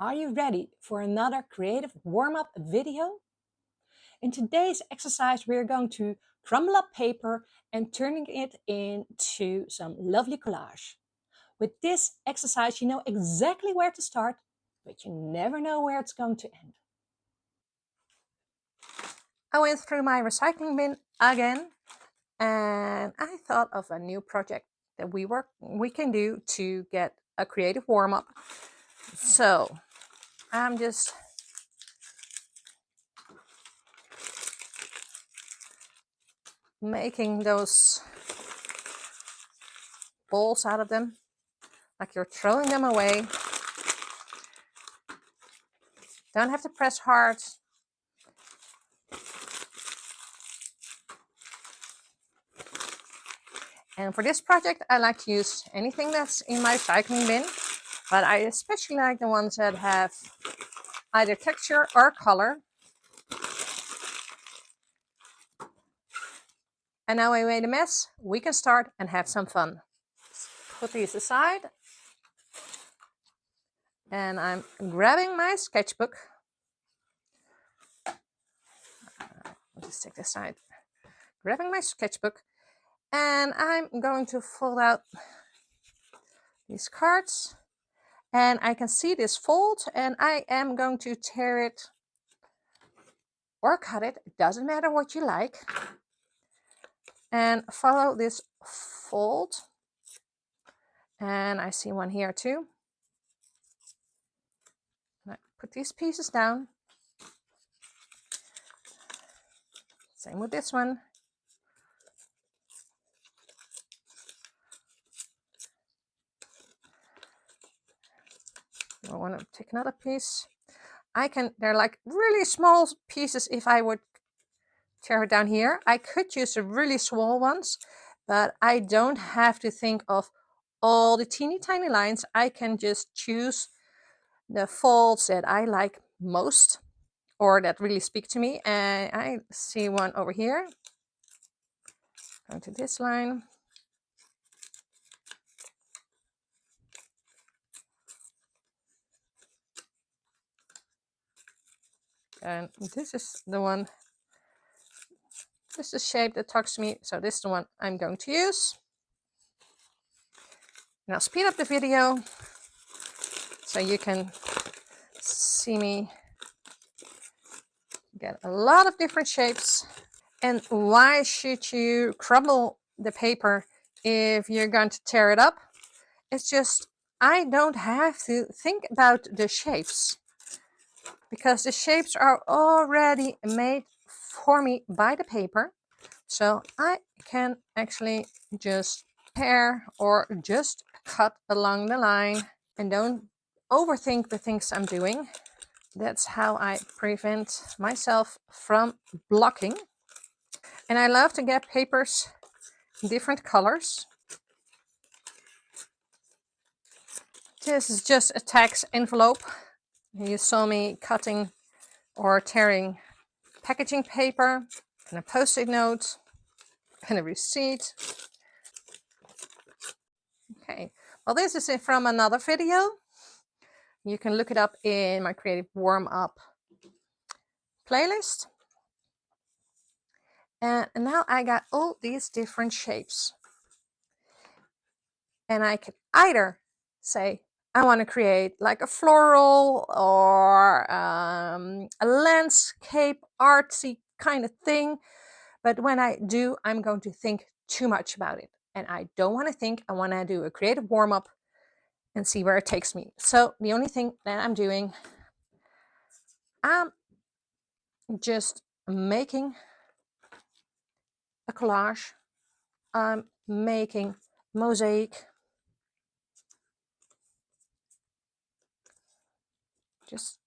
Are you ready for another creative warm-up video? In today's exercise, we're going to crumble up paper and turning it into some lovely collage. With this exercise, you know exactly where to start, but you never know where it's going to end. I went through my recycling bin again, and I thought of a new project that we can do to get a creative warm-up. So I'm just making those balls out of them, like you're throwing them away. Don't have to press hard. And for this project, I like to use anything that's in my recycling bin, but I especially like the ones that have either texture or color. And now I made a mess, we can start and have some fun. Put these aside. And I'm grabbing my sketchbook. I'll just take this aside. Grabbing my sketchbook. And I'm going to fold out these cards. And I can see this fold, and I am going to tear it or cut it. It doesn't matter what you like. And follow this fold. And I see one here too. And I put these pieces down. Same with this one. I want to take another piece. They're like really small pieces. If I would tear it down here, I could use the really small ones, but I don't have to think of all the teeny tiny lines. I can just choose the folds that I like most or that really speak to me. And I see one over here. Going to this line. And this is the one. This is the shape that talks to me. So this is the one I'm going to use. Now speed up the video so you can see me get a lot of different shapes. And why should you crumble the paper if you're going to tear it up? It's just, I don't have to think about the shapes because the shapes are already made for me by the paper. So I can actually just tear or just cut along the line and don't overthink the things I'm doing. That's how I prevent myself from blocking. And I love to get papers in different colors. This is just a tax envelope. You saw me cutting or tearing packaging paper and a post-it note and a receipt. Okay, well, this is from another video. You can look it up in my creative warm-up playlist. And now I got all these different shapes. And I can either say, I want to create like a floral or a landscape artsy kind of thing. But when I do, I'm going to think too much about it. And I don't want to think. I want to do a creative warm-up and see where it takes me. So the only thing that I'm doing, I'm just making a collage. I'm making mosaic. Just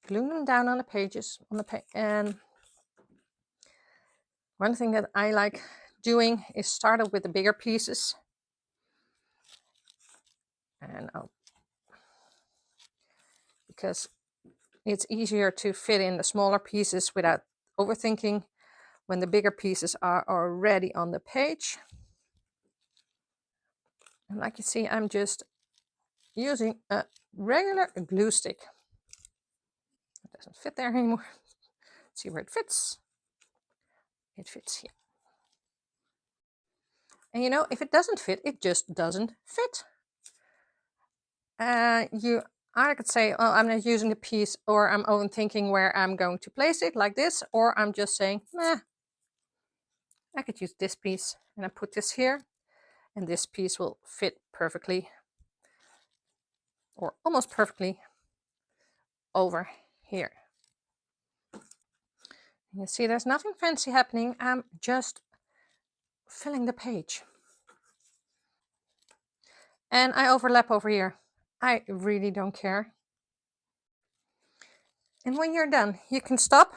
gluing them down on the pages and one thing that I like doing is start off with the bigger pieces. And because it's easier to fit in the smaller pieces without overthinking when the bigger pieces are already on the page. And like you see, I'm just using a regular glue stick. It doesn't fit there anymore. Let's see where it fits. It fits here. And you know, if it doesn't fit, it just doesn't fit. I could say, oh, I'm not using the piece, or I'm overthinking where I'm going to place it, like this, or I'm just saying, nah, I could use this piece, and I put this here, and this piece will fit perfectly, or almost perfectly, over here. You see, there's nothing fancy happening. I'm just filling the page. And I overlap over here. I really don't care. And when you're done, you can stop.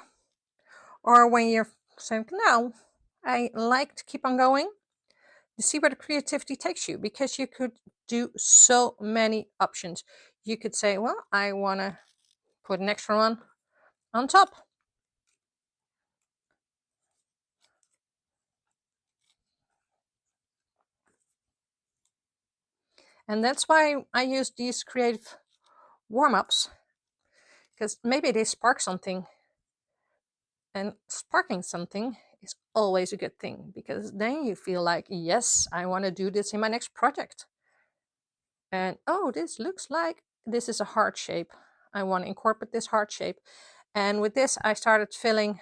Or when you're saying, no, I like to keep on going, you see where the creativity takes you, because you could do so many options. You could say, well, I want to put an extra one on top. And that's why I use these creative warm-ups, because maybe they spark something. And sparking something is always a good thing, because then you feel like, yes, I want to do this in my next project. And oh, this looks like this is a heart shape. I want to incorporate this heart shape. And with this, I started filling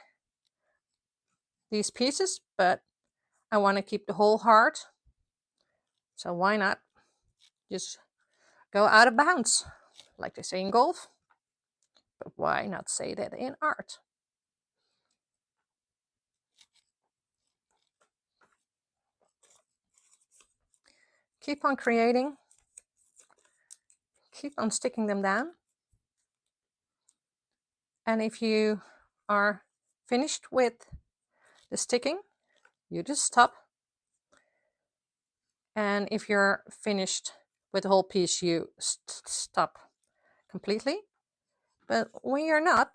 these pieces, but I want to keep the whole heart. So why not just go out of bounds, like they say in golf? But why not say that in art? Keep on creating. Keep on sticking them down. And if you are finished with the sticking, you just stop. And if you're finished with the whole piece, you stop completely. But when you're not,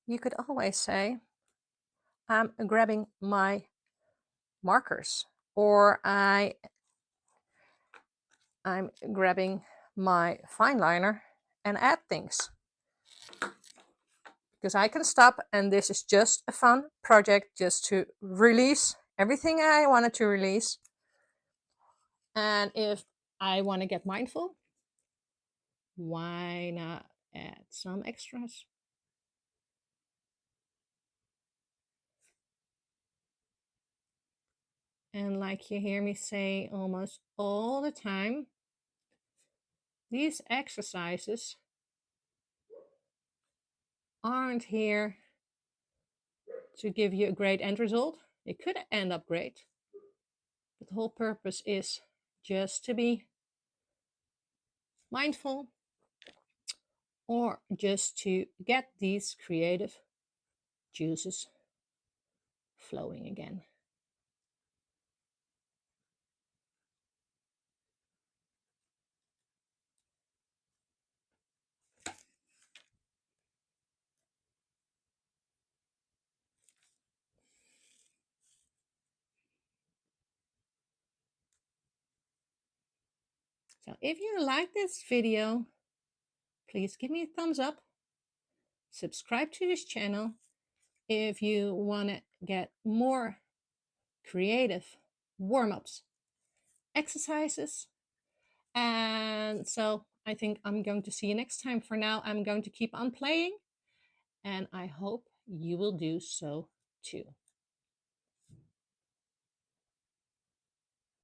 you could always say, I'm grabbing my markers, or I'm grabbing my fine liner and add things. Because I can stop, and this is just a fun project, just to release everything I wanted to release. And if I want to get mindful, why not add some extras? And like you hear me say almost all the time, these exercises aren't here to give you a great end result. It could end up great, but the whole purpose is just to be mindful, or just to get these creative juices flowing again. So if you like this video, please give me a thumbs up. Subscribe to this channel if you want to get more creative warm-ups, exercises. And so I think I'm going to see you next time. For now, I'm going to keep on playing, and I hope you will do so too.